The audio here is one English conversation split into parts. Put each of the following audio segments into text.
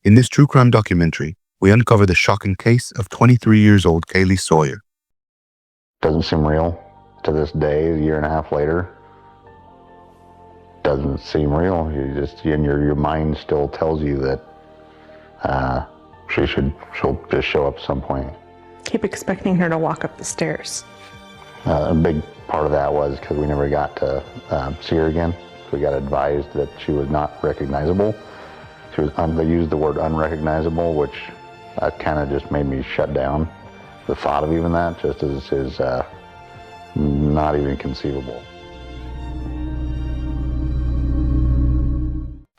In this true crime documentary, we uncover the shocking case of 23 years old Kaylee Sawyer. Doesn't seem real to this day, a year and a half later. Doesn't seem real. Your mind still tells you that she'll just show up at some point. Keep expecting her to walk up the stairs. A big part of that was because we never got to see her again. We got advised that she was not recognizable. They used the word unrecognizable, which kind of just made me shut down. The thought of even that just is not even conceivable.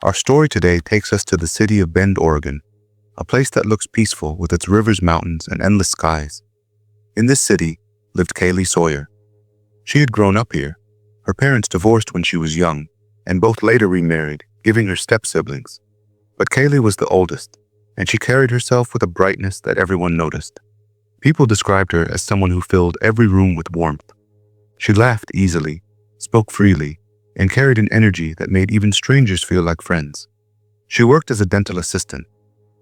Our story today takes us to the city of Bend, Oregon, a place that looks peaceful with its rivers, mountains, and endless skies. In this city lived Kaylee Sawyer. She had grown up here. Her parents divorced when she was young, and both later remarried, giving her step-siblings. But Kaylee was the oldest, and she carried herself with a brightness that everyone noticed. People described her as someone who filled every room with warmth. She laughed easily, spoke freely, and carried an energy that made even strangers feel like friends. She worked as a dental assistant,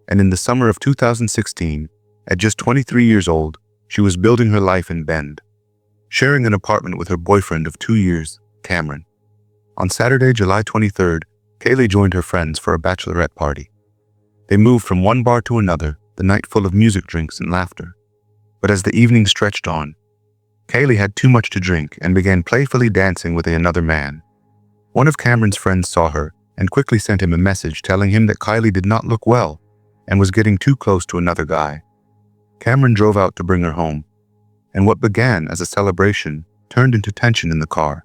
and in the summer of 2016, at just 23 years old, she was building her life in Bend, sharing an apartment with her boyfriend of 2 years, Cameron. On Saturday, July 23rd, Kaylee joined her friends for a bachelorette party. They moved from one bar to another, the night full of music, drinks, and laughter. But as the evening stretched on, Kaylee had too much to drink and began playfully dancing with another man. One of Cameron's friends saw her and quickly sent him a message telling him that Kaylee did not look well and was getting too close to another guy. Cameron drove out to bring her home, and what began as a celebration turned into tension in the car.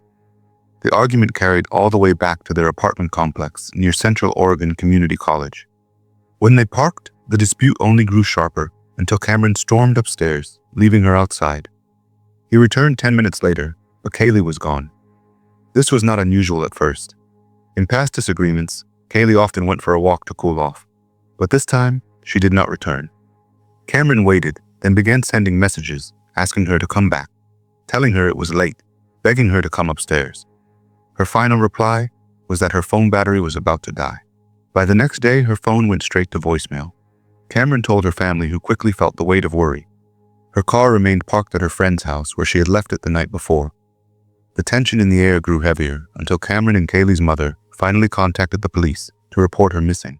The argument carried all the way back to their apartment complex near Central Oregon Community College. When they parked, the dispute only grew sharper until Cameron stormed upstairs, leaving her outside. He returned 10 minutes later, but Kaylee was gone. This was not unusual at first. In past disagreements, Kaylee often went for a walk to cool off, but this time, she did not return. Cameron waited, then began sending messages, asking her to come back, telling her it was late, begging her to come upstairs. Her final reply was that her phone battery was about to die. By the next day, her phone went straight to voicemail. Cameron told her family, who quickly felt the weight of worry. Her car remained parked at her friend's house where she had left it the night before. The tension in the air grew heavier until Cameron and Kaylee's mother finally contacted the police to report her missing.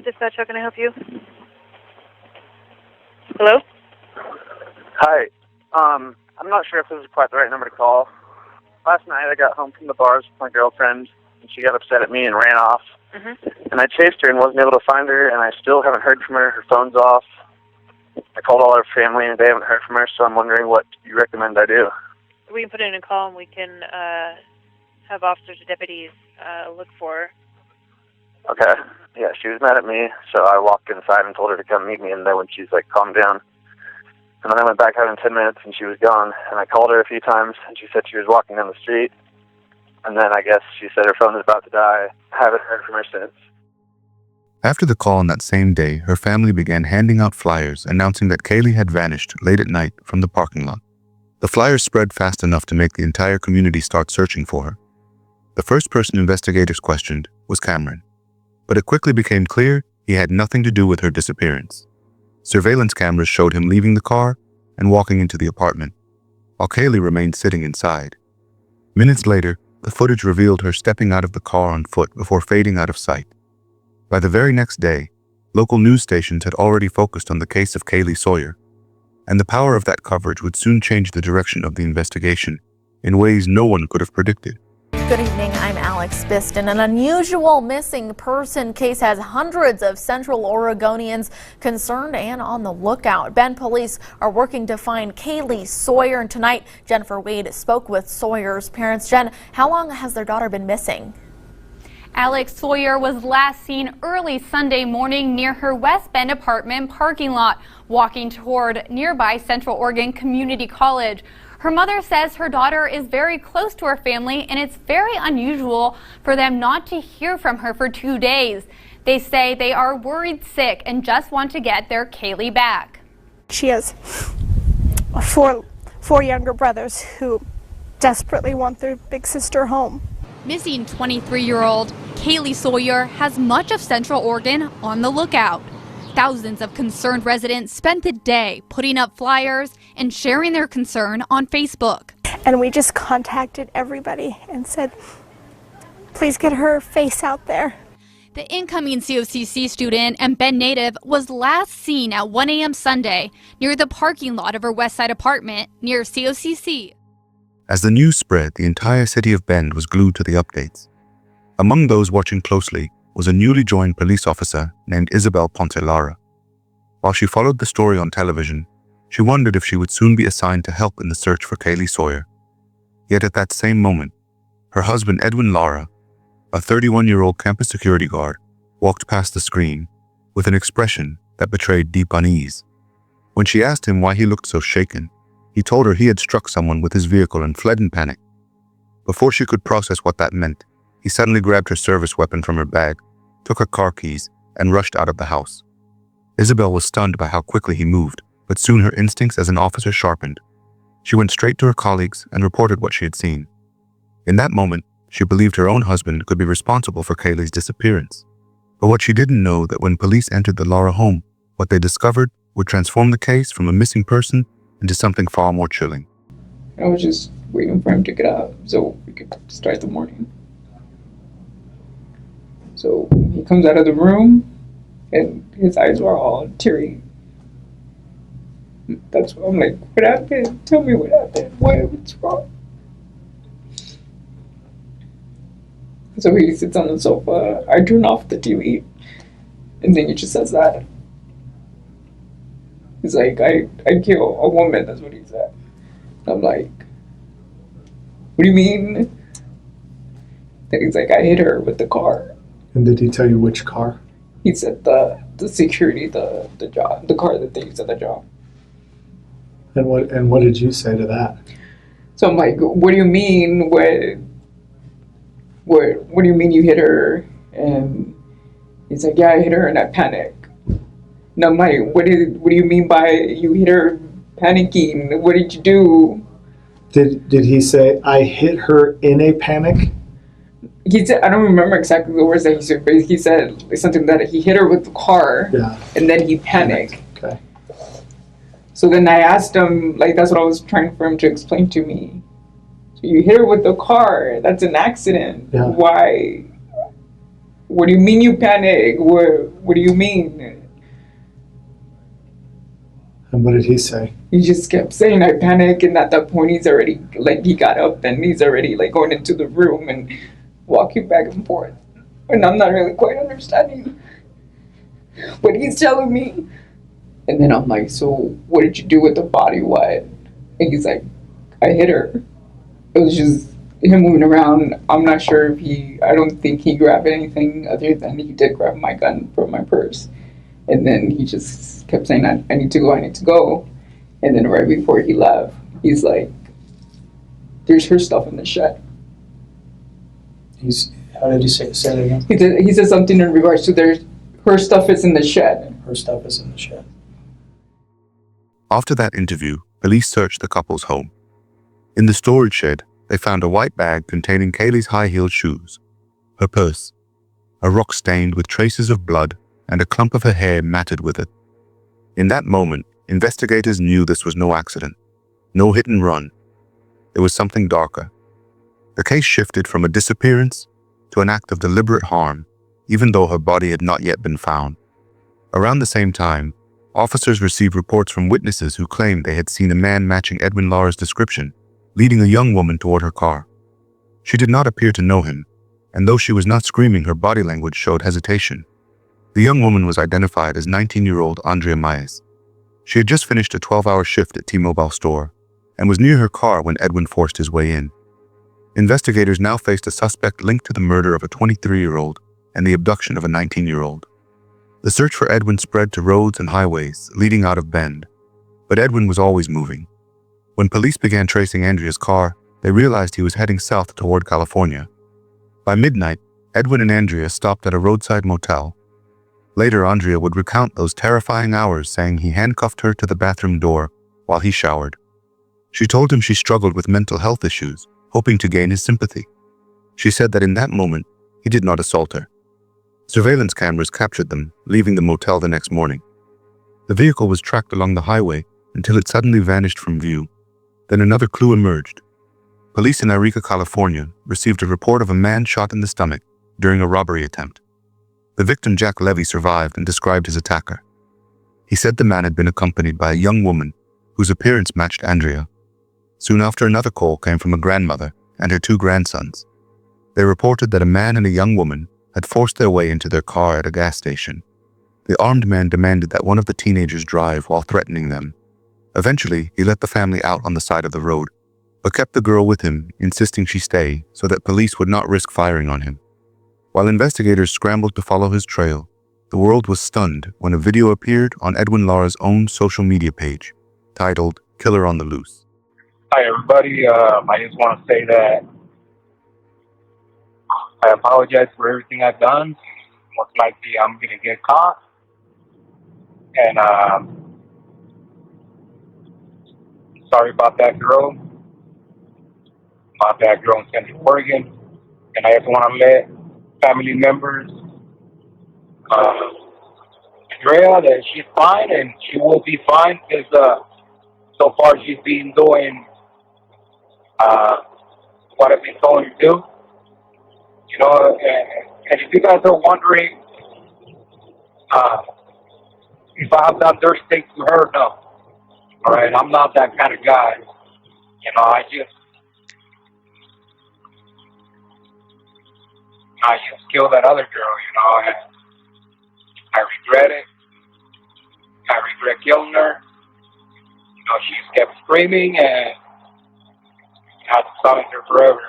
Dispatch, how can I help you? Hello? Hi. I'm not sure if this is quite the right number to call. Last night I got home from the bars with my girlfriend, and she got upset at me and ran off. And I chased her and wasn't able to find her, and I still haven't heard from her. Her phone's off. I called all her family, and they haven't heard from her, so I'm wondering what you recommend I do. We can put in a call, and we can have officers or deputies look for her. Okay. Yeah, she was mad at me, so I walked inside and told her to come meet me, and then when she's like, calm down. And then I went back out in 10 minutes, and she was gone. And I called her a few times, and she said she was walking down the street. And then I guess she said her phone was about to die. I haven't heard from her since. After the call on that same day, her family began handing out flyers announcing that Kaylee had vanished late at night from the parking lot. The flyers spread fast enough to make the entire community start searching for her. The first person investigators questioned was Cameron, but it quickly became clear he had nothing to do with her disappearance. Surveillance cameras showed him leaving the car and walking into the apartment, while Kaylee remained sitting inside. Minutes later, the footage revealed her stepping out of the car on foot before fading out of sight. By the very next day, local news stations had already focused on the case of Kaylee Sawyer, and the power of that coverage would soon change the direction of the investigation in ways no one could have predicted. Good evening, I'm Alex Biston. An unusual missing person case has hundreds of Central Oregonians concerned and on the lookout. Bend police are working to find Kaylee Sawyer, and tonight Jennifer Wade spoke with Sawyer's parents. Jen, how long has their daughter been missing? Alex Sawyer was last seen early Sunday morning near her West Bend apartment parking lot, walking toward nearby Central Oregon Community College. Her mother says her daughter is very close to her family, and it's very unusual for them not to hear from her for 2 days. They say they are worried sick and just want to get their Kaylee back. She has four younger brothers who desperately want their big sister home. Missing 23-year-old Kaylee Sawyer has much of Central Oregon on the lookout. Thousands of concerned residents spent the day putting up flyers and sharing their concern on Facebook. And we just contacted everybody and said, please get her face out there. The incoming COCC student and Bend native was last seen at 1 a.m. Sunday near the parking lot of her Westside apartment near COCC. As the news spread, the entire city of Bend was glued to the updates. Among those watching closely was a newly joined police officer named Isabel Ponce-Lara. While she followed the story on television, she wondered if she would soon be assigned to help in the search for Kaylee Sawyer. Yet at that same moment, her husband Edwin Lara, a 31-year-old campus security guard, walked past the screen with an expression that betrayed deep unease. When she asked him why he looked so shaken, he told her he had struck someone with his vehicle and fled in panic. Before she could process what that meant, he suddenly grabbed her service weapon from her bag, took her car keys, and rushed out of the house. Isabel was stunned by how quickly he moved, but soon her instincts as an officer sharpened. She went straight to her colleagues and reported what she had seen. In that moment, she believed her own husband could be responsible for Kaylee's disappearance. But what she didn't know that when police entered the Lara home, what they discovered would transform the case from a missing person into something far more chilling. I was just waiting for him to get up so we could start the morning. So he comes out of the room and his eyes were all teary. That's why I'm like, what happened? Tell me what happened. What's wrong? So he sits on the sofa. I turn off the TV. And then he just says that. He's like, I kill a woman. That's what he said. I'm like, what do you mean? And he's like, I hit her with the car. And did he tell you which car? He said the security, the job, the car that they used at the job. And what did you say to that? So I'm like, what do you mean? What do you mean you hit her? And he's like, yeah, I hit her and I panicked. And I'm like, what do you mean by you hit her panicking? What did you do? Did he say I hit her in a panic? He said, I don't remember exactly the words that he said, but he said something that he hit her with the car, yeah, and then he panicked. Okay. So then I asked him, like, that's what I was trying for him to explain to me. So you hit her with the car, that's an accident. Yeah. Why? What do you mean you panic? What do you mean? And what did he say? He just kept saying I panic, and at that point he's already, like, he got up and he's already, like, going into the room and walking back and forth. And I'm not really quite understanding what he's telling me. And then I'm like, so what did you do with the body? What? And he's like, I hit her. It was just him moving around. I'm not sure if I don't think he grabbed anything other than he did grab my gun from my purse. And then he just kept saying, I need to go, I need to go. And then right before he left, he's like, there's her stuff in the shed. How did he say that again? He said something in regards to her stuff is in the shed. Her stuff is in the shed. After that interview, police searched the couple's home. In the storage shed, they found a white bag containing Kaylee's high-heeled shoes, her purse, a rock stained with traces of blood, and a clump of her hair matted with it. In that moment, investigators knew this was no accident, no hit and run. It was something darker. The case shifted from a disappearance to an act of deliberate harm, even though her body had not yet been found. Around the same time, officers received reports from witnesses who claimed they had seen a man matching Edwin Lara's description, leading a young woman toward her car. She did not appear to know him, and though she was not screaming, her body language showed hesitation. The young woman was identified as 19-year-old Andrea Maes. She had just finished a 12-hour shift at T-Mobile store and was near her car when Edwin forced his way in. Investigators now faced a suspect linked to the murder of a 23-year-old and the abduction of a 19-year-old. The search for Edwin spread to roads and highways leading out of Bend, but Edwin was always moving. When police began tracing Andrea's car, they realized he was heading south toward California. By midnight, Edwin and Andrea stopped at a roadside motel. Later, Andrea would recount those terrifying hours, saying he handcuffed her to the bathroom door while he showered. She told him she struggled with mental health issues, hoping to gain his sympathy. She said that in that moment, he did not assault her. Surveillance cameras captured them, leaving the motel the next morning. The vehicle was tracked along the highway until it suddenly vanished from view. Then another clue emerged. Police in Eureka, California, received a report of a man shot in the stomach during a robbery attempt. The victim, Jack Levy, survived and described his attacker. He said the man had been accompanied by a young woman whose appearance matched Andrea. Soon after, another call came from a grandmother and her 2 grandsons. They reported that a man and a young woman had forced their way into their car at a gas station. The armed man demanded that one of the teenagers drive while threatening them. Eventually, he let the family out on the side of the road, but kept the girl with him, insisting she stay so that police would not risk firing on him. While investigators scrambled to follow his trail, the world was stunned when a video appeared on Edwin Lara's own social media page, titled "Killer on the Loose." Hi everybody, I just want to say that I apologize for everything I've done. Most likely I'm going to get caught. And sorry about that girl. About that girl in Central Oregon. And I just want to let family members, Andrea, that she's fine and she will be fine because so far she's been doing what I've been told her to do. You know, and if you guys are wondering if I have done dirty things to her, no. All right, I'm not that kind of guy. You know, I just killed that other girl, you know, and I regret it. I regret killing her. You know, she just kept screaming and I had to silence her forever.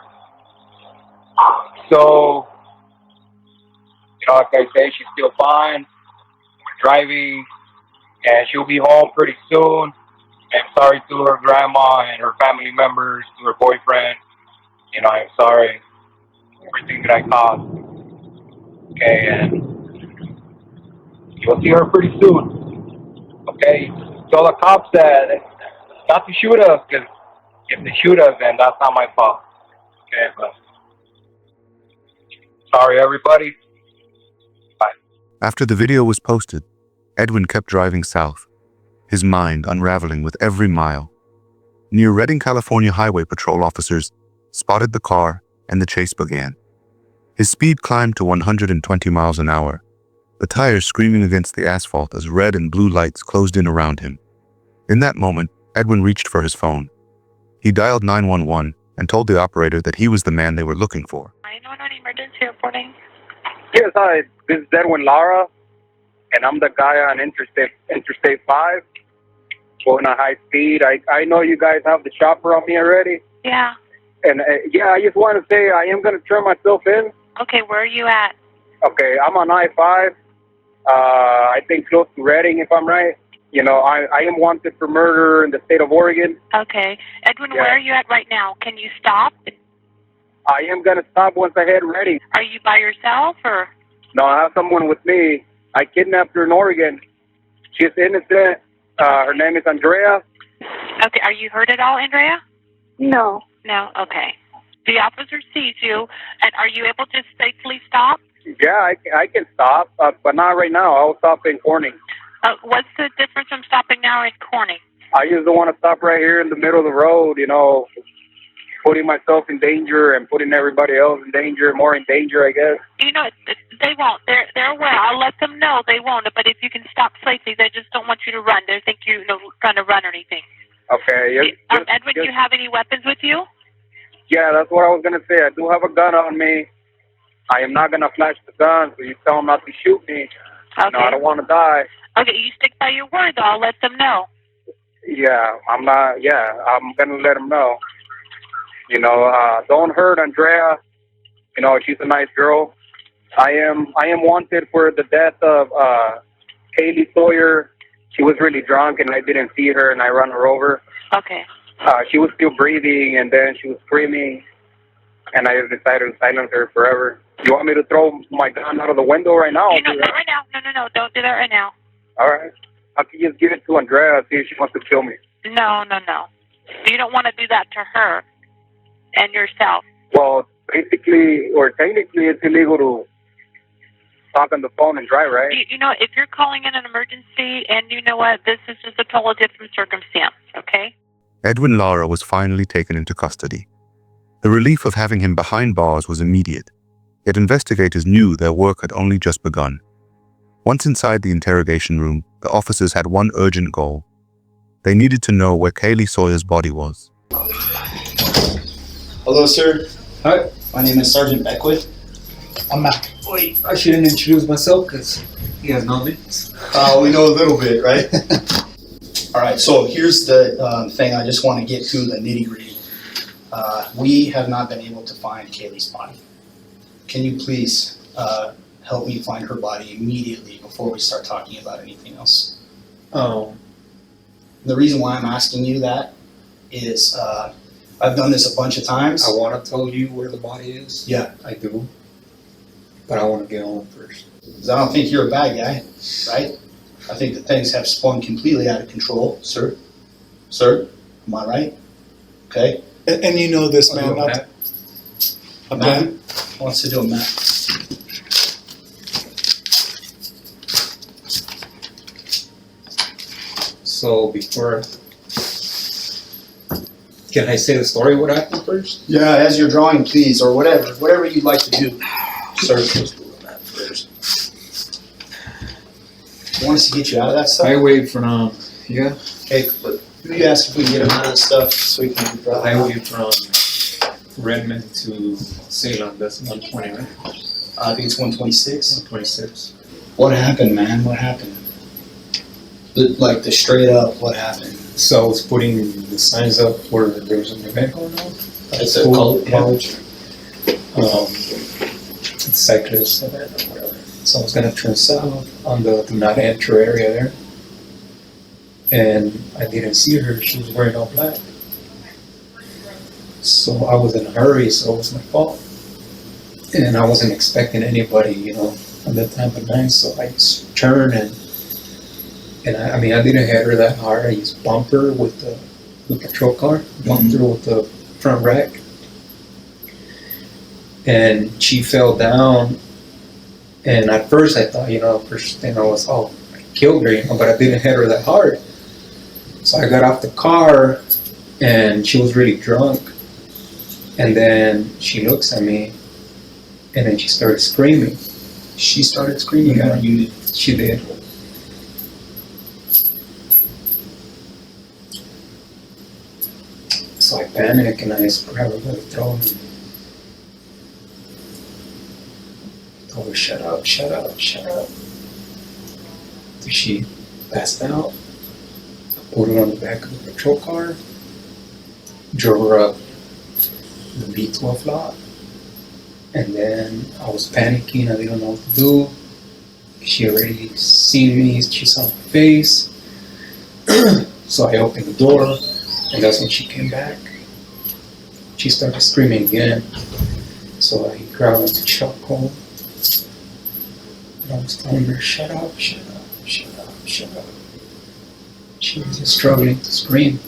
So, you know, like I say, she's still fine. We're driving, and she'll be home pretty soon. I'm sorry to her grandma and her family members, to her boyfriend. You know, I'm sorry for everything that I caused. Okay, and you'll see her pretty soon. Okay, tell the cops that not to shoot us, because if they shoot us, then that's not my fault. Okay, but sorry, everybody. Bye. After the video was posted, Edwin kept driving south, his mind unraveling with every mile. Near Redding, California, highway patrol officers spotted the car and the chase began. His speed climbed to 120 miles an hour, the tires screaming against the asphalt as red and blue lights closed in around him. In that moment, Edwin reached for his phone. He dialed 911 and told the operator that he was the man they were looking for. 911 emergency reporting. Yes, hi. This is Edwin Lara, and I'm the guy on Interstate 5, going at high speed. I know you guys have the chopper on me already. Yeah. And yeah, I just want to say I am going to turn myself in. Okay, where are you at? Okay, I'm on I-5. I think close to Redding, if I'm right. You know, I am wanted for murder in the state of Oregon. Okay. Edwin, Yeah. where are you at right now? Can you stop? I am going to stop once I hit Redding. Are you by yourself or? No, I have someone with me. I kidnapped her in Oregon. She's innocent. Her name is Andrea. Okay, are you hurt at all, Andrea? No. No? Okay. The officer sees you, and are you able to safely stop? Yeah, I can stop, but not right now. I'll stop in Corning. What's the difference from stopping now in Corning? I just don't want to stop right here in the middle of the road, you know, putting myself in danger and putting everybody else in danger, more in danger, I guess. You know, they won't. They're aware. I'll let them know they won't. But if you can stop safely, they just don't want you to run. They think you're trying to run or anything. Okay. Edwin, do you have any weapons with you? Yeah, that's what I was going to say. I do have a gun on me. I am not going to flash the gun, so you tell them not to shoot me. Okay. No, I don't want to die. Okay, you stick by your word, though. I'll let them know. Yeah, I'm going to let them know. You know, don't hurt Andrea. You know, she's a nice girl. I am wanted for the death of Kaylee Sawyer. She was really drunk, and I didn't see her, and I ran her over. Okay. She was still breathing, and then she was screaming, and I decided to silence her forever. You want me to throw my gun out of the window right now? Not right now. No. Don't do that right now. All right. I can just give it to Andrea, see if she wants to kill me. No. You don't want to do that to her and yourself. Well, basically, or technically, it's illegal to talk on the phone and drive, right? You know, if you're calling in an emergency, and you know what, this is just a totally different circumstance, okay? Edwin Lara was finally taken into custody. The relief of having him behind bars was immediate, yet investigators knew their work had only just begun. Once inside the interrogation room, the officers had one urgent goal. They needed to know where Kaylee Sawyer's body was. Hello, sir. Hi, My name is Sergeant Beckwith. I'm Mac. wait, I shouldn't introduce myself because you guys know me. We know a little bit, right? All right, so here's the thing. I just want to get to the nitty gritty. We have not been able to find Kaylee's body. Can you please help me find her body immediately before we start talking about anything else? The reason why I'm asking you that is I've done this a bunch of times. I want to tell you where the body is. Yeah. I do. But I want to get home first. 'Cause I don't think you're a bad guy, right? I think that things have spun completely out of control, sir. Sir, am I right? Okay. And you know this, man. Matt. Matt wants to do a map. So before, can I say the story what happened first? Yeah, as you're drawing, please, or whatever you'd like to do, sir. Let's do the map first. I want us to get you out of that stuff. Highway from, yeah, Okay, but you ask if we can get him out of the stuff so we can the draw. highway from Redmond to Salem, that's 120, right? I think it's 126. 126. What happened, man? What happened? Like the straight up, what happened? So I was putting the signs up where there was an event going on. It's a college. Cyclist event or whatever. So I was gonna turn south on the do not enter area there. And I didn't see her, she was wearing all black. So I was in a hurry, so it was my fault. And I wasn't expecting anybody, you know, at that time of night, so I just turned and I mean, I didn't hit her that hard. I just bumped her with the patrol car, bumped her with the front rack. And she fell down. And at first I thought, you know, first thing I was, I killed her, you know, but I didn't hit her that hard. So I got off the car and she was really drunk. And then she looks at me and then she started screaming. She started screaming, Yeah. or you did? She did. So I panicked and I just grabbed her by the throat and told her, shut up, shut up, shut up. So she passed out. I put her on the back of the patrol car, drove her up the B12 lot, and then I was panicking, I didn't know what to do. She already seen me, she saw my face. So I opened the door, and that's when she came back. She started screaming again. So I grabbed her to shock home. And I was telling her, shut up, shut up, shut up, shut up. She was just struggling to scream.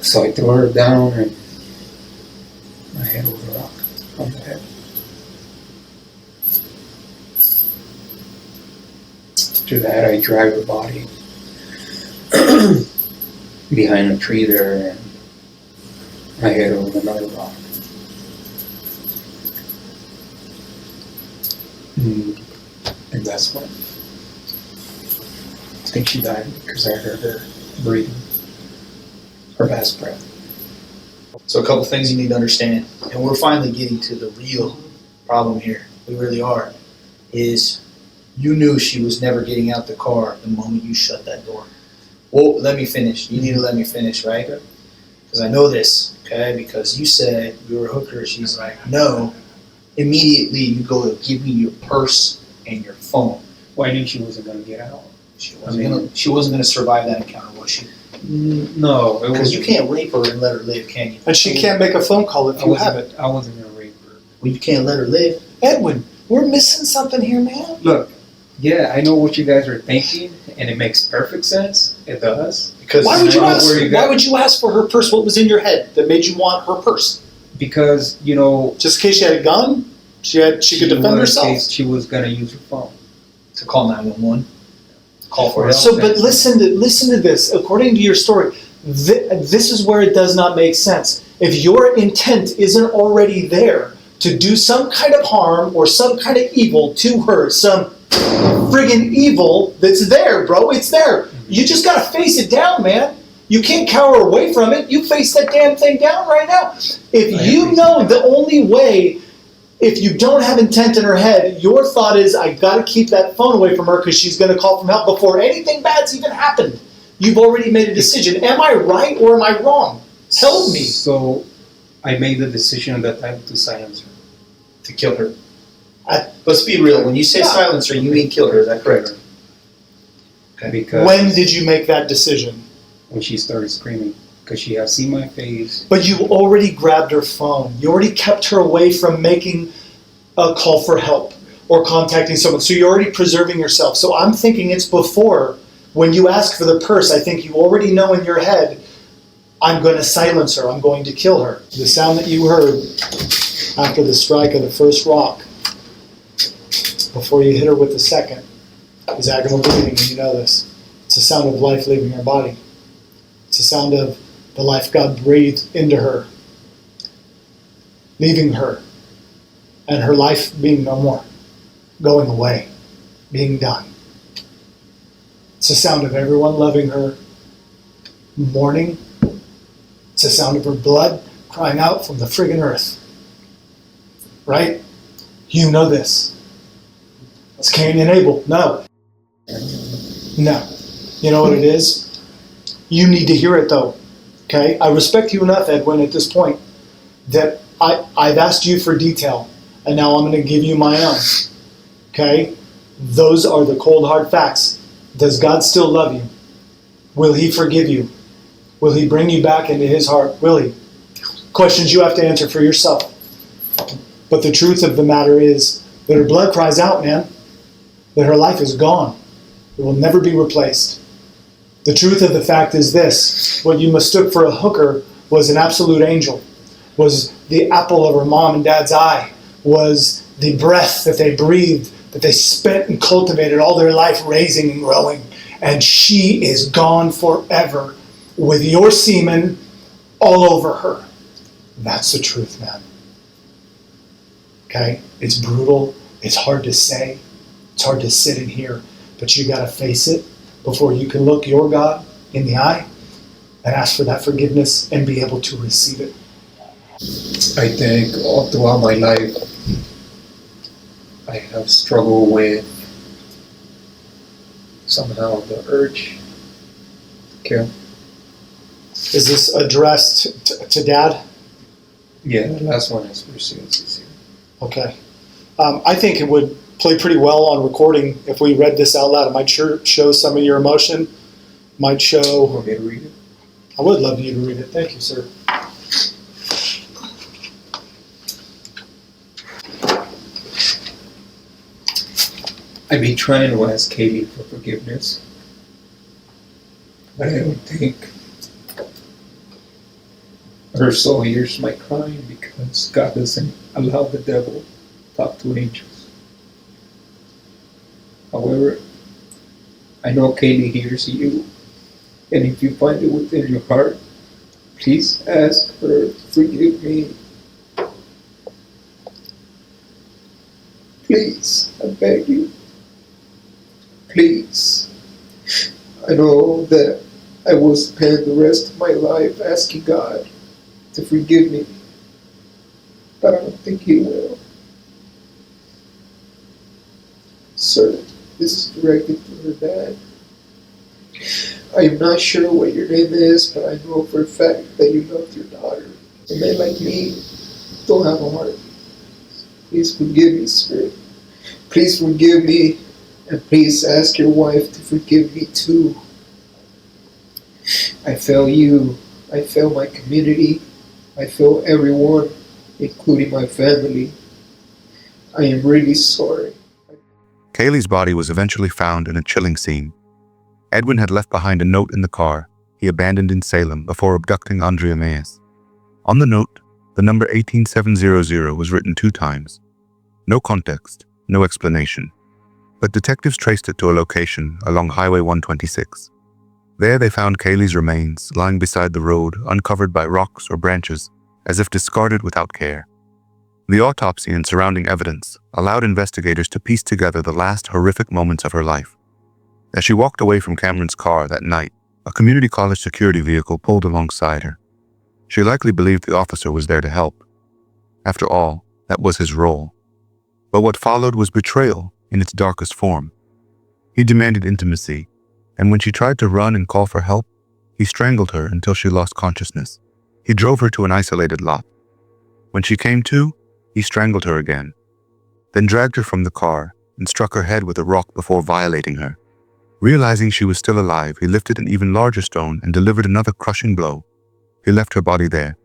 So I threw her down and I hit her with a rock on the head. After that, I dragged her body behind a tree there and I hit her with another rock. And that's when I think she died because I heard her breathing, her last breath. So a couple things you need to understand, and we're finally getting to the real problem here. We really are. Is you knew she was never getting out the car the moment you shut that door. Well, let me finish. You need to let me finish, right? Because I know this, okay? Because you said you were a hooker. She's like, no. Immediately you go to give me your purse and your phone. Well, I knew she wasn't going to get out. She wasn't gonna survive that encounter, was she? No. Because you can't rape her and let her live, can you? And she can't make a phone call if you have it. I wasn't going to rape her. Well, you can't let her live. Edwin, we're missing something here, man. Look, yeah, I know what you guys are thinking, and it makes perfect sense. It does. Because Why would you I know ask? where you Why got- would you ask for her purse? What was in your head that made you want her purse? Because, you know, Just in case she had a gun, she could defend herself. She was gonna use her phone. To call 911. Call for help. So, but listen to this. According to your story, this is where it does not make sense. If your intent isn't already there to do some kind of harm or some kind of evil to her, some friggin' evil that's there, bro. It's there. You just gotta face it down, man. You can't cower away from it. You face that damn thing down right now. If you know the only way, if you don't have intent in her head, your thought is, I gotta keep that phone away from her because she's gonna call for help before anything bad's even happened. You've already made a decision. Am I right or am I wrong? Tell me. So, I made the decision at that time to silence her. To kill her. Let's be real. When you say silence her, you mean kill her. Is that correct? Okay. Because When did you make that decision? when she started screaming, because she had seen my face. But you already grabbed her phone. You already kept her away from making a call for help or contacting someone. So you're already preserving yourself. So I'm thinking it's before, when you ask for the purse, I think you already know in your head, I'm going to silence her. I'm going to kill her. The sound that you heard after the strike of the first rock, before you hit her with the second, is agonal breathing, and you know this. It's the sound of life leaving her body. It's the sound of the life God breathed into her, leaving her, and her life being no more, going away, being done. It's the sound of everyone loving her, mourning. It's the sound of her blood crying out from the friggin' earth. Right? You know this. It's Cain and Abel. No. No. You know what it is? You need to hear it though. Okay? I respect you enough, Edwin, at this point, that I've asked you for detail, and now I'm going to give you my own. Okay? Those are the cold hard facts. Does God still love you? Will He forgive you? Will He bring you back into His heart? Will He? Questions you have to answer for yourself. But the truth of the matter is that her blood cries out, man. That her life is gone. It will never be replaced. The truth of the fact is this. What you mistook for a hooker was an absolute angel. Was the apple of her mom and dad's eye. Was the breath that they breathed, that they spent and cultivated all their life raising and growing. And she is gone forever with your semen all over her. That's the truth, man. Okay? It's brutal. It's hard to say. It's hard to sit in here. But you got to face it before you can look your God in the eye and ask for that forgiveness and be able to receive it. I think all throughout my life, I have struggled with somehow the urge to kill. Is this addressed to Dad? Yeah, the last one is for suicide. Okay. I think it would play pretty well on recording if we read this out loud. It might show some of your emotion. Might show. Want me to read it? I would love you to read it. Thank you, sir. I've been trying to ask Kaylee for forgiveness, but I don't think her soul hears my crying because God doesn't allow the devil to talk to angels. However, I know Kaylee hears you, and if you find it within your heart, please ask her to forgive me. Please, I beg you. Please. I know that I will spend the rest of my life asking God to forgive me, but I don't think He will. Sir, this is directed to her dad. I am not sure what your name is, but I know for a fact that you love your daughter. A man like me don't have a heart. Please forgive me, sir. Please forgive me, and please ask your wife to forgive me too. I fail you. I fail my community. I fail everyone, including my family. I am really sorry. Kaylee's body was eventually found in a chilling scene. Edwin had left behind a note in the car. he abandoned in Salem before abducting Andrea Mayes. On the note, the number 18700 was written 2 times. No context, no explanation. But detectives traced it to a location along Highway 126. There they found Kaylee's remains lying beside the road, uncovered by rocks or branches, as if discarded without care. The autopsy and surrounding evidence allowed investigators to piece together the last horrific moments of her life. As she walked away from Cameron's car that night, a community college security vehicle pulled alongside her. She likely believed the officer was there to help. After all, that was his role. But what followed was betrayal in its darkest form. He demanded intimacy, and when she tried to run and call for help, he strangled her until she lost consciousness. He drove her to an isolated lot. When she came to, he strangled her again, then dragged her from the car and struck her head with a rock before violating her. Realizing she was still alive, he lifted an even larger stone and delivered another crushing blow. He left her body there.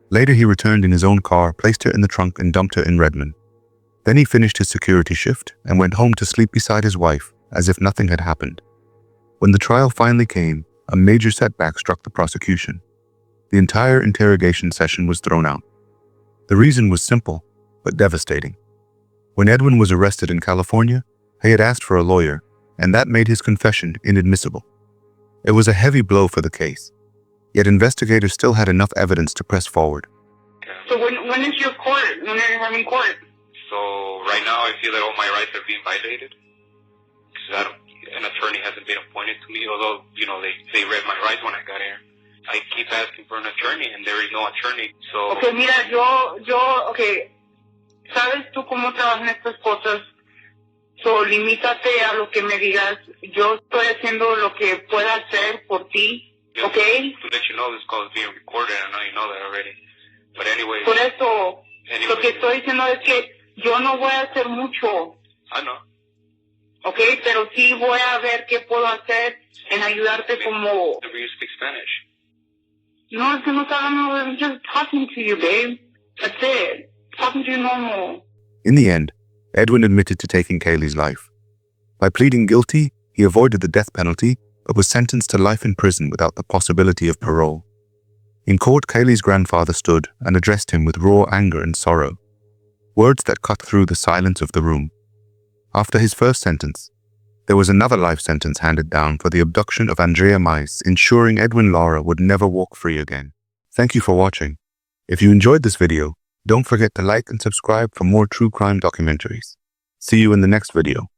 Later, he returned in his own car, placed her in the trunk, and dumped her in Redmond. Then he finished his security shift and went home to sleep beside his wife, as if nothing had happened. When the trial finally came, a major setback struck the prosecution. The entire interrogation session was thrown out. The reason was simple, but devastating. When Edwin was arrested in California, he had asked for a lawyer, and that made his confession inadmissible. It was a heavy blow for the case, yet investigators still had enough evidence to press forward. So when is your court? When are you having court? So right now I feel that all my rights are being violated. Because an attorney hasn't been appointed to me, although, they read my rights when I got here. I keep asking for an attorney and there is no attorney, so... Okay, mira, okay, ¿sabes tú cómo trabajan estas cosas? So, limítate a lo que me digas. Yo estoy haciendo lo que pueda hacer por ti, Just okay? To let you know, this call is being recorded, I know you know that already. But anyway... Por eso, lo que estoy diciendo es que yo no voy a hacer mucho. I know. Okay, pero sí voy a ver qué puedo hacer en ayudarte como... Do you speak Spanish? No, es que no está hablando, I'm just talking to you, babe. That's it. Talking to you normal. In the end, Edwin admitted to taking Kaylee's life. By pleading guilty, he avoided the death penalty, but was sentenced to life in prison without the possibility of parole. In court, Kaylee's grandfather stood and addressed him with raw anger and sorrow, words that cut through the silence of the room. After his first sentence, there was another life sentence handed down for the abduction of Andrea Mayes, ensuring Edwin Lara would never walk free again. Thank you for watching. If you enjoyed this video, don't forget to like and subscribe for more true crime documentaries. See you in the next video.